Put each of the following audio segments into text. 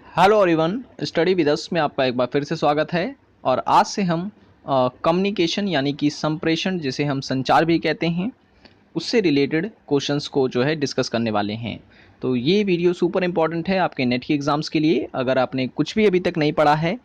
Hello everyone, study with us में आपका एक बार फिर से स्वागत है। और आज से हम कम्युनिकेशन यानी कि संप्रेषण, जिसे हम संचार भी कहते हैं, उससे रिलेटेड क्वेश्चंस को जो है डिस्कस करने वाले हैं। तो ये वीडियो सुपर इम्पॉर्टेंट है आपके नेट के एग्ज़ाम्स के लिए। अगर आपने कुछ भी अभी तक नहीं पढ़ा है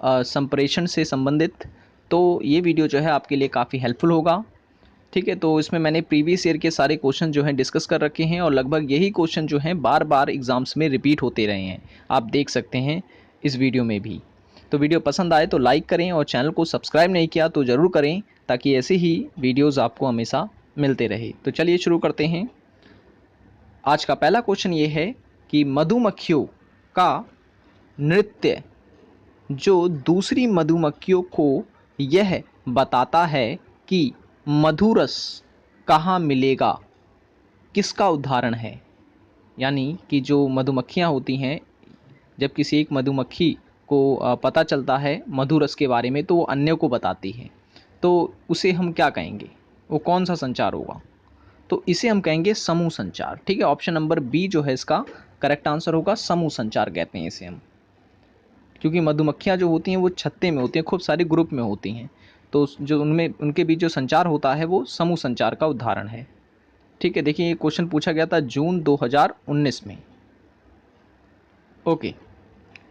संप्रेषण से संबंधित, तो ये वीडियो जो है आपके लिए काफ़ी हेल्पफुल होगा। ठीक है, तो इसमें मैंने प्रीवियस ईयर के सारे क्वेश्चन जो हैं डिस्कस कर रखे हैं और लगभग यही क्वेश्चन जो हैं बार बार एग्जाम्स में रिपीट होते रहे हैं। आप देख सकते हैं इस वीडियो में भी। तो वीडियो पसंद आए तो लाइक करें और चैनल को सब्सक्राइब नहीं किया तो ज़रूर करें, ताकि ऐसे ही वीडियोज़ आपको हमेशा मिलते रहे। तो चलिए शुरू करते हैं। आज का पहला क्वेश्चन ये है कि मधुमक्खियों का नृत्य जो दूसरी मधुमक्खियों को यह बताता है कि मधुरस कहाँ मिलेगा, किसका उदाहरण है। यानी कि जो मधुमक्खियाँ होती हैं, जब किसी एक मधुमक्खी को पता चलता है मधुरस के बारे में, तो वो अन्य को बताती है। तो उसे हम क्या कहेंगे, वो कौन सा संचार होगा? तो इसे हम कहेंगे समूह संचार। ठीक है, ऑप्शन नंबर बी जो है इसका करेक्ट आंसर होगा। समूह संचार कहते हैं इसे हम, क्योंकि मधुमक्खियाँ जो होती हैं वो छत्ते में होती हैं, खूब सारे ग्रुप में होती हैं। तो जो उनमें उनके बीच जो संचार होता है वो समूह संचार का उदाहरण है। ठीक है, देखिए ये क्वेश्चन पूछा गया था जून 2019 में। ओके,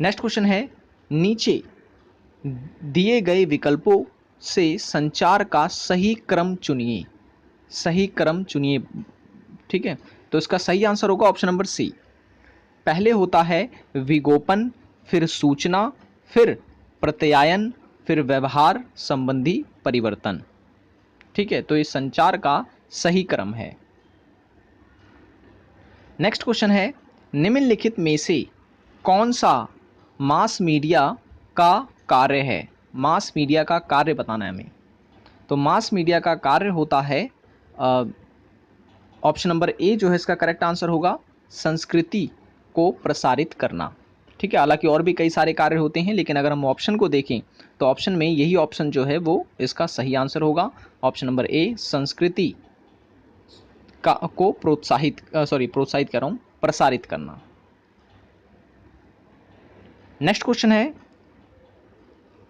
नेक्स्ट क्वेश्चन है, नीचे दिए गए विकल्पों से संचार का सही क्रम चुनिए। सही क्रम चुनिए। ठीक है, तो इसका सही आंसर होगा ऑप्शन नंबर सी। पहले होता है विगोपन, फिर सूचना, फिर प्रत्यायन, फिर व्यवहार संबंधी परिवर्तन। ठीक है, तो ये संचार का सही क्रम है। नेक्स्ट क्वेश्चन है, निम्नलिखित में से कौन सा मास मीडिया का कार्य है? मास मीडिया का कार्य बताना है हमें। तो मास मीडिया का कार्य होता है, ऑप्शन नंबर ए जो है इसका करेक्ट आंसर होगा, संस्कृति को प्रसारित करना। ठीक है, हालांकि और भी कई सारे कार्य होते हैं, लेकिन अगर हम ऑप्शन को देखें तो ऑप्शन में यही ऑप्शन जो है वो इसका सही आंसर होगा। ऑप्शन नंबर ए, संस्कृति का को प्रोत्साहित कर रहा हूँ, प्रसारित करना। नेक्स्ट क्वेश्चन है,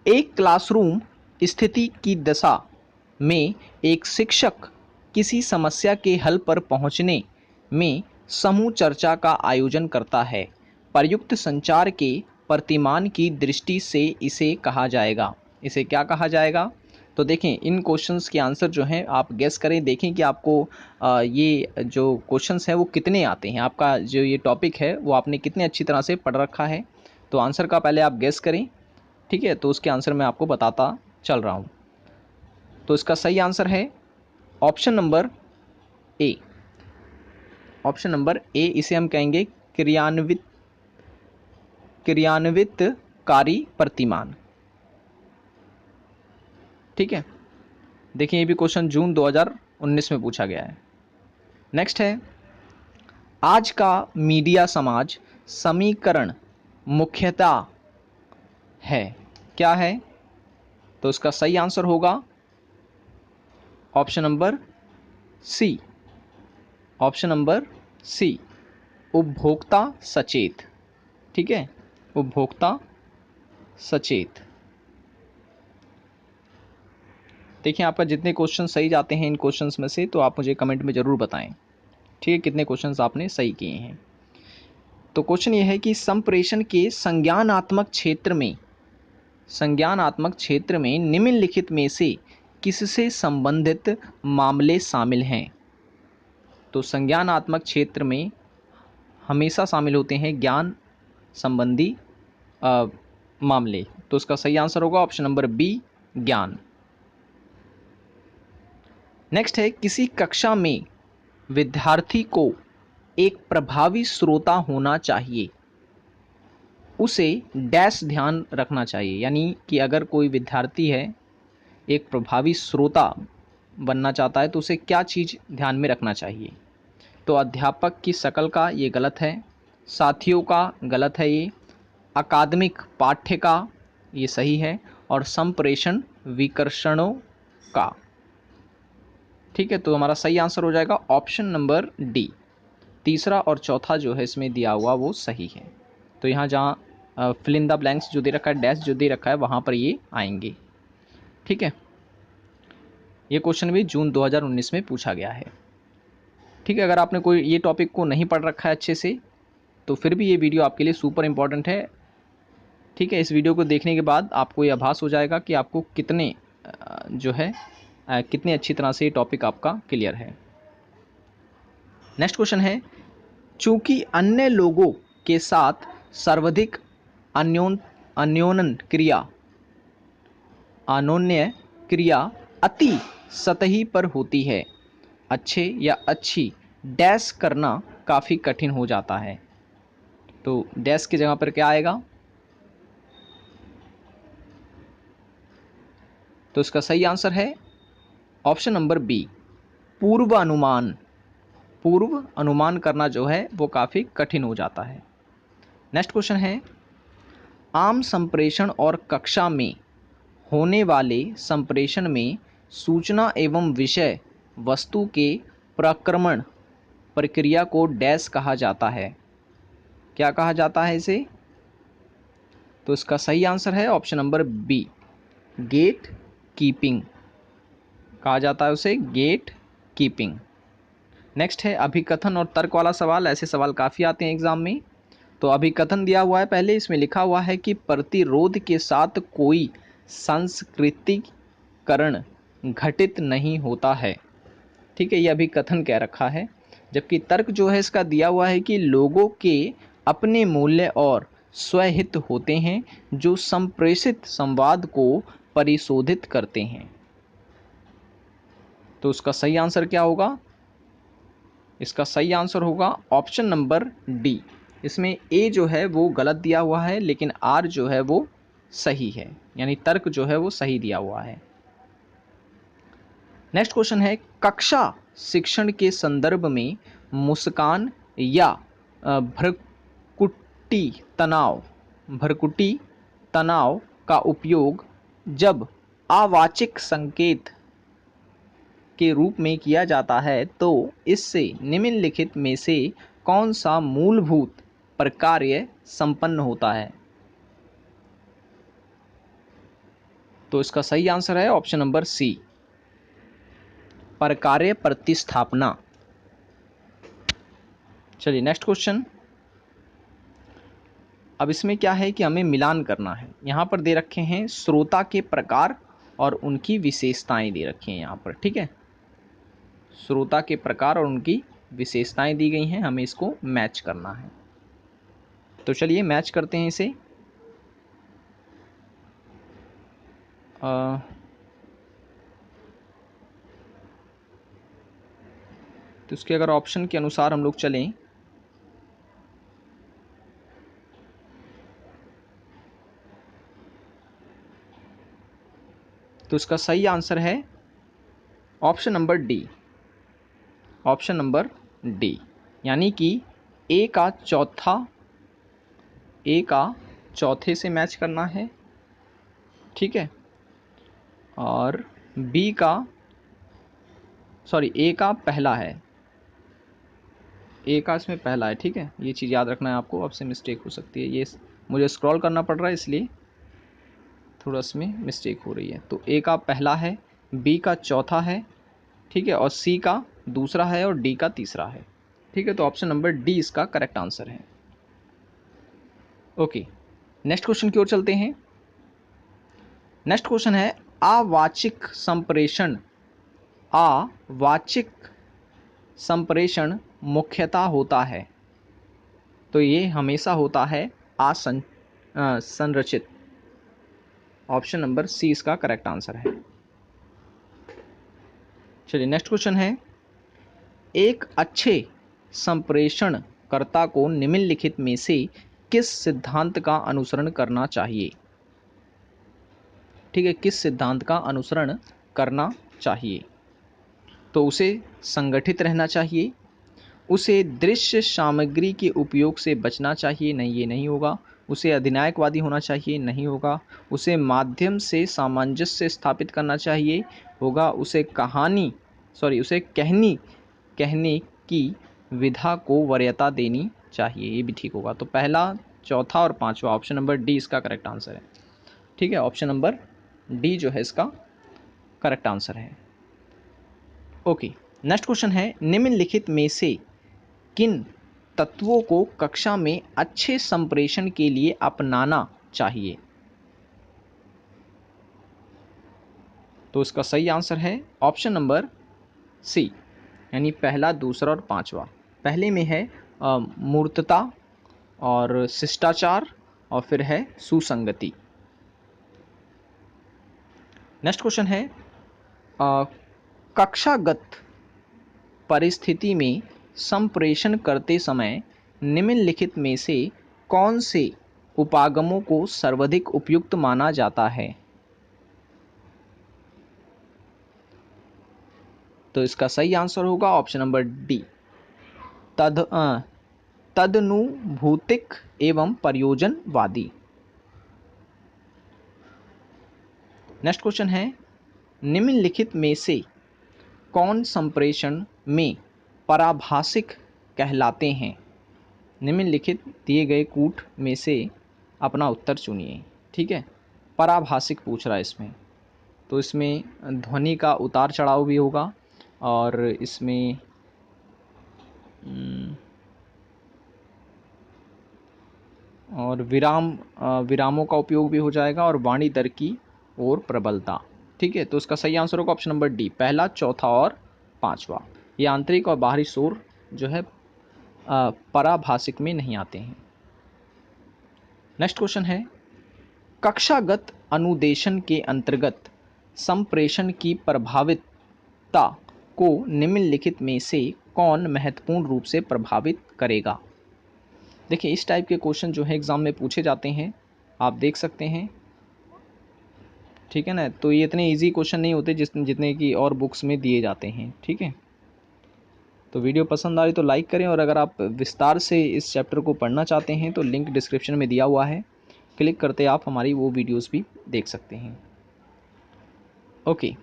एक क्लासरूम स्थिति की दशा में एक शिक्षक किसी समस्या के हल पर पहुंचने में समूह चर्चा का आयोजन करता है। प्रयुक्त संचार के प्रतिमान की दृष्टि से इसे कहा जाएगा। इसे क्या कहा जाएगा? तो देखें, इन क्वेश्चंस के आंसर जो हैं आप गेस करें, देखें कि आपको ये जो क्वेश्चंस हैं वो कितने आते हैं। आपका जो ये टॉपिक है वो आपने कितने अच्छी तरह से पढ़ रखा है। तो आंसर का पहले आप गेस करें। ठीक है, तो उसके आंसर मैं आपको बताता चल रहा हूँ। तो इसका सही आंसर है option number A. Option number A, इसे हम कहेंगे क्रियान्वितकारी प्रतिमान। ठीक है, देखिए ये भी क्वेश्चन जून 2019 में पूछा गया है। नेक्स्ट है, आज का मीडिया समाज समीकरण मुख्यतः है, क्या है? तो इसका सही आंसर होगा option number C. Option number C, उपभोक्ता सचेत। ठीक है, उपभोक्ता सचेत। देखिए आपका जितने क्वेश्चन सही जाते हैं इन क्वेश्चंस में से, तो आप मुझे कमेंट में ज़रूर बताएं। ठीक है, कितने क्वेश्चंस आपने सही किए हैं। तो क्वेश्चन ये है कि संप्रेषण के संज्ञानात्मक क्षेत्र में निम्नलिखित में से किससे संबंधित मामले शामिल हैं? तो संज्ञानात्मक क्षेत्र में हमेशा शामिल होते हैं ज्ञान संबंधी मामले। तो इसका सही आंसर होगा ऑप्शन नंबर बी, ज्ञान। नेक्स्ट है, किसी कक्षा में विद्यार्थी को एक प्रभावी श्रोता होना चाहिए, उसे डैश ध्यान रखना चाहिए। यानी कि अगर कोई विद्यार्थी है एक प्रभावी श्रोता बनना चाहता है तो उसे क्या चीज़ ध्यान में रखना चाहिए? तो अध्यापक की शक्ल का ये गलत है, साथियों का गलत है, ये अकादमिक पाठ्य का ये सही है, और संप्रेषण विकर्षणों का। ठीक है, तो हमारा सही आंसर हो जाएगा ऑप्शन नंबर डी। तीसरा और चौथा जो है इसमें दिया हुआ वो सही है। तो यहाँ जहाँ फिल इन द ब्लैंक्स जो दे रखा है, डैश जो दे रखा है, वहाँ पर ये आएंगे। ठीक है, ये क्वेश्चन भी जून 2019 में पूछा गया है। ठीक है, अगर आपने कोई ये टॉपिक को नहीं पढ़ रखा है अच्छे से, तो फिर भी ये वीडियो आपके लिए सुपर इम्पॉर्टेंट है। ठीक है, इस वीडियो को देखने के बाद आपको ये आभास हो जाएगा कि आपको कितने जो है कितनी अच्छी तरह से ये टॉपिक आपका क्लियर है। नेक्स्ट क्वेश्चन है, चूंकि अन्य लोगों के साथ सर्वाधिक अन्योन्य क्रिया अति सतही पर होती है, अच्छे या अच्छी डैश करना काफ़ी कठिन हो जाता है। तो डैश की जगह पर क्या आएगा? तो इसका सही आंसर है ऑप्शन नंबर बी, पूर्व अनुमान। पूर्व अनुमान करना जो है वो काफ़ी कठिन हो जाता है। नेक्स्ट क्वेश्चन है, आम संप्रेषण और कक्षा में होने वाले संप्रेषण में सूचना एवं विषय वस्तु के प्रक्रमण प्रक्रिया को डैश कहा जाता है। क्या कहा जाता है इसे? तो इसका सही आंसर है option number B, gate keeping. कहा जाता है उसे गेट कीपिंग। नेक्स्ट है अभिकथन और तर्क वाला सवाल। ऐसे सवाल काफ़ी आते हैं एग्जाम में। तो अभिकथन दिया हुआ है, पहले इसमें लिखा हुआ है कि प्रतिरोध के साथ कोई सांस्कृतिकरण घटित नहीं होता है। ठीक है, ये अभिकथन कह रखा है। जबकि तर्क जो है इसका दिया हुआ है कि लोगों के अपने मूल्य और स्वहित होते हैं जो संप्रेषित संवाद को परिशोधित करते हैं। तो उसका सही आंसर क्या होगा? इसका सही आंसर होगा ऑप्शन नंबर डी। इसमें ए जो है वो गलत दिया हुआ है, लेकिन आर जो है वो सही है, यानी तर्क जो है वो सही दिया हुआ है। नेक्स्ट क्वेश्चन है, कक्षा शिक्षण के संदर्भ में मुस्कान या भ्रकुटी तनाव का उपयोग जब अवाचिक संकेत के रूप में किया जाता है तो इससे निम्नलिखित में से कौन सा मूलभूत प्रकार्य संपन्न होता है? तो इसका सही आंसर है ऑप्शन नंबर सी, प्रकार्य प्रतिस्थापना। चलिए नेक्स्ट क्वेश्चन। अब इसमें क्या है कि हमें मिलान करना है। यहाँ पर दे रखे हैं श्रोता के प्रकार और उनकी विशेषताएं दे रखी हैं यहाँ पर। ठीक है, श्रोता के प्रकार और उनकी विशेषताएं दी गई हैं, हमें इसको मैच करना है। तो चलिए मैच करते हैं इसे। तो इसके अगर ऑप्शन के अनुसार हम लोग चलें तो इसका सही आंसर है option number D. Option number D, यानी कि ए का चौथे से मैच करना है। ठीक है, और बी का ए का पहला है, ए का इसमें पहला है। ठीक है, ये चीज़ याद रखना है आपको, आपसे मिस्टेक हो सकती है। ये मुझे स्क्रॉल करना पड़ रहा है इसलिए थोड़ा इसमें मिस्टेक हो रही है। तो ए का पहला है, बी का चौथा है, ठीक है, और सी का दूसरा है और डी का तीसरा है। ठीक है, तो ऑप्शन नंबर डी इसका करेक्ट आंसर है। ओके, नेक्स्ट क्वेश्चन की ओर चलते हैं। नेक्स्ट क्वेश्चन है, अवाचिक संप्रेषण मुख्यतः होता है। तो ये हमेशा होता है असंरचित। ऑप्शन नंबर सी इसका करेक्ट आंसर है। चलिए नेक्स्ट क्वेश्चन है, एक अच्छे संप्रेषणकर्ता को निम्नलिखित में से किस सिद्धांत का अनुसरण करना चाहिए? ठीक है, किस सिद्धांत का अनुसरण करना चाहिए? तो उसे संगठित रहना चाहिए, उसे दृश्य सामग्री के उपयोग से बचना चाहिए, नहीं ये नहीं होगा। उसे अधिनायकवादी होना चाहिए, नहीं होगा। उसे माध्यम से सामंजस्य स्थापित करना चाहिए, होगा। उसे कहने की विधा को वरीयता देनी चाहिए, ये भी ठीक होगा। तो पहला, चौथा और पांचवा, ऑप्शन नंबर डी इसका करेक्ट आंसर है। ठीक है, ऑप्शन नंबर डी जो है इसका करेक्ट आंसर है। ओके, नेक्स्ट क्वेश्चन है, निम्नलिखित में से किन तत्वों को कक्षा में अच्छे संप्रेषण के लिए अपनाना चाहिए? तो इसका सही आंसर है ऑप्शन नंबर सी, यानी पहला, दूसरा और पांचवा। पहले में है मूर्तता और शिष्टाचार, और फिर है सुसंगति। नेक्स्ट क्वेश्चन है, कक्षागत परिस्थिति में संप्रेषण करते समय निम्नलिखित में से कौन से उपागमों को सर्वाधिक उपयुक्त माना जाता है? तो इसका सही आंसर होगा ऑप्शन नंबर डी, तदनुभूतिक एवं प्रयोजनवादी। नेक्स्ट क्वेश्चन है, निम्नलिखित में से कौन संप्रेषण में पराभाषिक कहलाते हैं? निम्नलिखित दिए गए कूट में से अपना उत्तर चुनिए। ठीक है, पराभाषिक पूछ रहा है इसमें, तो इसमें ध्वनि का उतार चढ़ाव भी होगा, और इसमें और विरामों का उपयोग भी हो जाएगा, और वाणी दर की और प्रबलता। ठीक है, तो इसका सही आंसर होगा ऑप्शन नंबर डी, पहला, चौथा और पांचवा। ये आंतरिक और बाहरी शोर जो है पराभाषिक में नहीं आते हैं। नेक्स्ट क्वेश्चन है, कक्षागत अनुदेशन के अंतर्गत संप्रेषण की प्रभावितता को निम्नलिखित में से कौन महत्वपूर्ण रूप से प्रभावित करेगा? देखिए, इस टाइप के क्वेश्चन जो है एग्ज़ाम में पूछे जाते हैं, आप देख सकते हैं। ठीक है ना, तो ये इतने इजी क्वेश्चन नहीं होते जितने कि और बुक्स में दिए जाते हैं। ठीक है, तो वीडियो पसंद आई तो लाइक करें, और अगर आप विस्तार से इस चैप्टर को पढ़ना चाहते हैं तो लिंक डिस्क्रिप्शन में दिया हुआ है, क्लिक करते आप हमारी वो वीडियोस भी देख सकते हैं। ओके,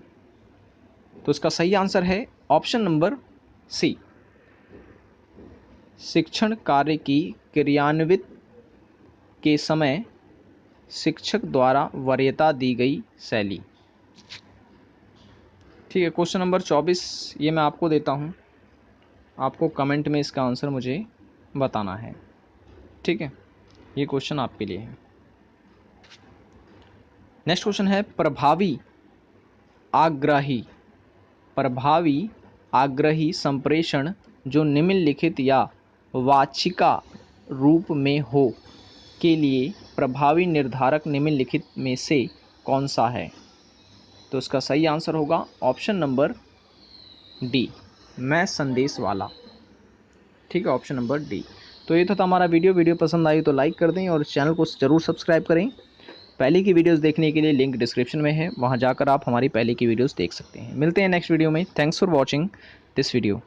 तो इसका सही आंसर है ऑप्शन नंबर सी, शिक्षण कार्य की क्रियान्वित के समय शिक्षक द्वारा वरीयता दी गई शैली। ठीक है, क्वेश्चन नंबर 24 ये मैं आपको देता हूँ, आपको कमेंट में इसका आंसर मुझे बताना है। ठीक है, ये क्वेश्चन आपके लिए है। नेक्स्ट क्वेश्चन है, प्रभावी आग्रही संप्रेषण जो निम्नलिखित या वाचिका रूप में हो के लिए प्रभावी निर्धारक निम्नलिखित में से कौन सा है? तो इसका सही आंसर होगा ऑप्शन नंबर डी, मैं संदेश वाला। ठीक है, ऑप्शन नंबर डी। तो ये था हमारा वीडियो पसंद आई तो लाइक कर दें, और चैनल को ज़रूर सब्सक्राइब करें। पहले की वीडियोस देखने के लिए लिंक डिस्क्रिप्शन में है, वहां जाकर आप हमारी पहले की वीडियोस देख सकते हैं। मिलते हैं नेक्स्ट वीडियो में। Thanks for watching this video.